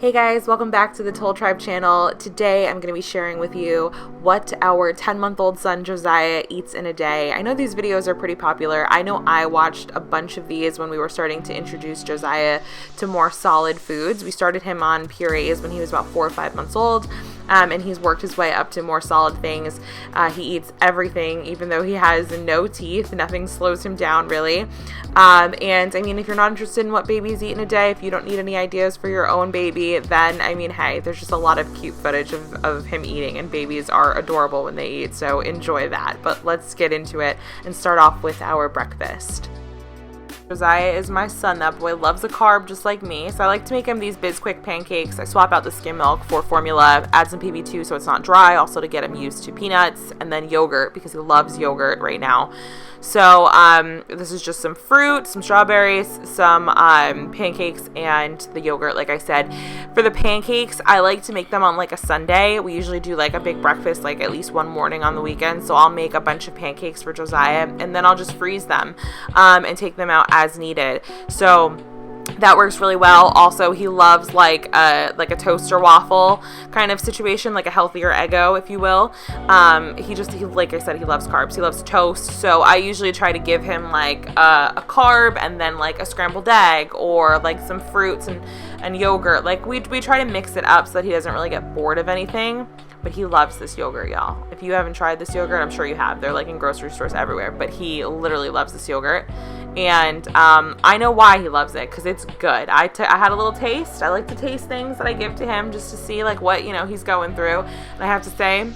Hey guys, welcome back to the Toll Tribe channel. Today I'm going to be sharing with you what our 10-month-old son Josiah eats in a day. I know these videos are pretty popular. I know I watched a bunch of these when we were starting to introduce Josiah to more solid foods. We started him on purees when he was about 4 or 5 months old. And he's worked his way up to more solid things. He eats everything, even though he has no teeth. Nothing slows him down, really. And I mean, if you're not interested in what babies eat in a day, if you don't need any ideas for your own baby, then, I mean, hey, there's just a lot of cute footage of him eating, and babies are adorable when they eat, so enjoy that. But let's get into it and start off with our breakfast. Josiah is my son. That boy loves a carb just like me, so I like to make him these Bisquick pancakes. I swap out the skim milk for formula, add some PB2 so it's not dry, also to get him used to peanuts, and then yogurt because he loves yogurt right now. So this is just some fruit, some strawberries, some pancakes, and the yogurt, like I said. For the pancakes, I like to make them on like a Sunday. We usually do like a big breakfast like at least one morning on the weekend, so I'll make a bunch of pancakes for Josiah, and then I'll just freeze them and take them out as needed. So that works really well. Also, he loves like a toaster waffle kind of situation, like a healthier Eggo, if you will. He like I said, he loves carbs. He loves toast. So I usually try to give him like a carb and then like a scrambled egg or like some fruits and yogurt. Like we try to mix it up so that he doesn't really get bored of anything. But he loves this yogurt, y'all. If you haven't tried this yogurt, I'm sure you have. They're like in grocery stores everywhere. But he literally loves this yogurt. And I know why he loves it, because it's good. I had a little taste. I like to taste things that I give to him just to see like what, you know, he's going through. And I have to say,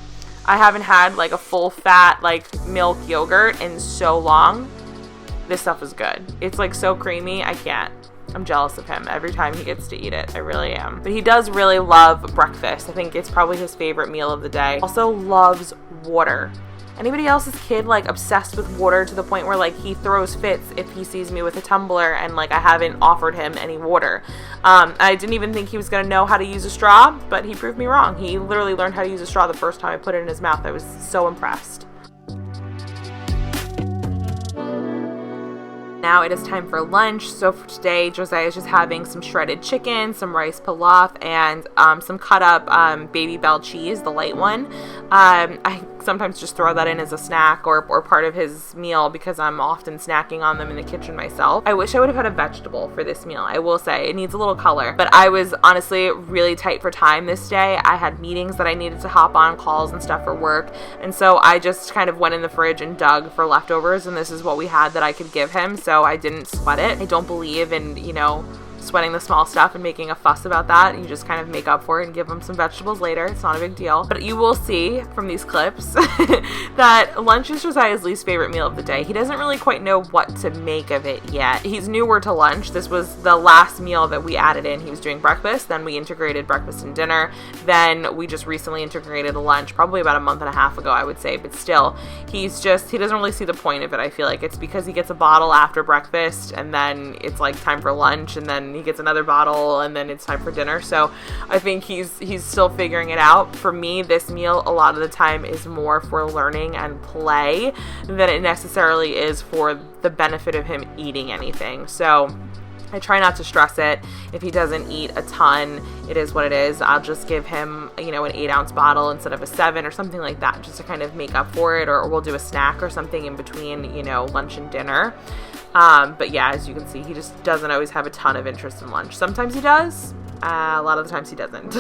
I haven't had like a full fat like milk yogurt in so long. This stuff is good. It's like so creamy. I can't. I'm jealous of him every time he gets to eat it. I really am. But he does really love breakfast. I think it's probably his favorite meal of the day. Also loves water. Anybody else's kid like obsessed with water to the point where like he throws fits if he sees me with a tumbler and like I haven't offered him any water. I didn't even think he was gonna know how to use a straw, but he proved me wrong. He literally learned how to use a straw the first time I put it in his mouth. I was so impressed. Now it is time for lunch. So for today, Josiah is just having some shredded chicken, some rice pilaf, and some cut up Baby Bell cheese, the light one. I sometimes just throw that in as a snack or part of his meal because I'm often snacking on them in the kitchen myself. I wish I would have had a vegetable for this meal. I will say it needs a little color, but I was honestly really tight for time this day. I had meetings that I needed to hop on, calls and stuff for work, and so I just kind of went in the fridge and dug for leftovers, and this is what we had that I could give him. So I didn't sweat it. I don't believe in, you know, sweating the small stuff and making a fuss about that. You just kind of make up for it and give them some vegetables later. It's not a big deal. But you will see from these clips that lunch is Josiah's least favorite meal of the day. He doesn't really quite know what to make of it yet. He's newer to lunch. This was the last meal that we added in. He was doing breakfast, then we integrated breakfast and dinner. Then we just recently integrated lunch, probably about a month and a half ago, I would say. But still, he doesn't really see the point of it, I feel like. It's because he gets a bottle after breakfast and then it's like time for lunch and then he gets another bottle and then it's time for dinner. So I think he's still figuring it out. For me, this meal a lot of the time is more for learning and play than it necessarily is for the benefit of him eating anything. So I try not to stress it. If he doesn't eat a ton, it is what it is. I'll just give him, you know, an 8-ounce bottle instead of a 7 or something like that, just to kind of make up for it, or we'll do a snack or something in between, you know, lunch and dinner. But yeah, as you can see, he just doesn't always have a ton of interest in lunch. Sometimes he does, a lot of the times he doesn't.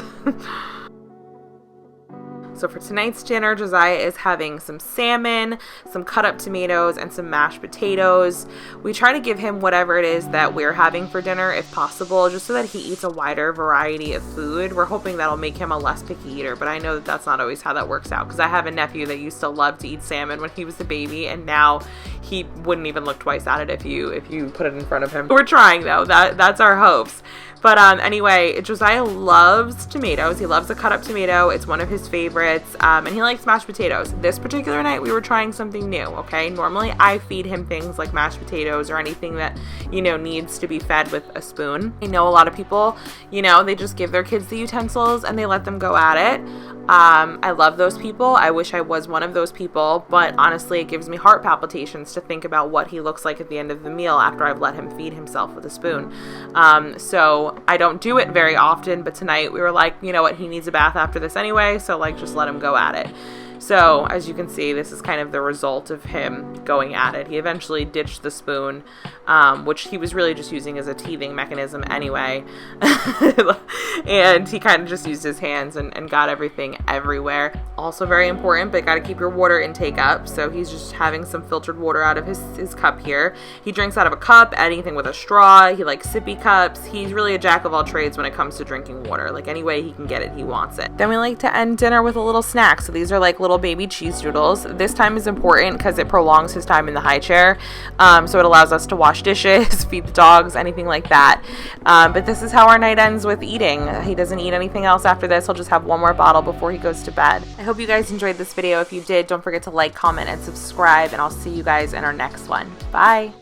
So for tonight's dinner, Josiah is having some salmon, some cut up tomatoes, and some mashed potatoes. We try to give him whatever it is that we're having for dinner if possible, just so that he eats a wider variety of food. We're hoping that'll make him a less picky eater, but I know that that's not always how that works out, because I have a nephew that used to love to eat salmon when he was a baby, and now he wouldn't even look twice at it if you put it in front of him. We're trying though. That's our hopes. But anyway, Josiah loves tomatoes. He loves a cut up tomato. It's one of his favorites. And he likes mashed potatoes. This particular night, we were trying something new, okay? Normally, I feed him things like mashed potatoes or anything that, you know, needs to be fed with a spoon. I know a lot of people, you know, they just give their kids the utensils and they let them go at it. I love those people. I wish I was one of those people, but honestly, it gives me heart palpitations to think about what he looks like at the end of the meal after I've let him feed himself with a spoon. So I don't do it very often, but tonight we were like, you know what, he needs a bath after this anyway, so like just let him go at it. So as you can see, this is kind of the result of him going at it. He eventually ditched the spoon, which he was really just using as a teething mechanism anyway. And he kind of just used his hands and got everything everywhere. Also very important, but got to keep your water intake up. So he's just having some filtered water out of his cup here. He drinks out of a cup, anything with a straw. He likes sippy cups. He's really a jack of all trades when it comes to drinking water. Like any way he can get it, he wants it. Then we like to end dinner with a little snack. So these are like little baby cheese doodles. This time is important because it prolongs his time in the high chair. So it allows us to wash dishes, feed the dogs, anything like that. But this is how our night ends with eating. He doesn't eat anything else after this. He'll just have one more bottle before he goes to bed. I hope you guys enjoyed this video. If you did, don't forget to like, comment, and subscribe, and I'll see you guys in our next one. Bye.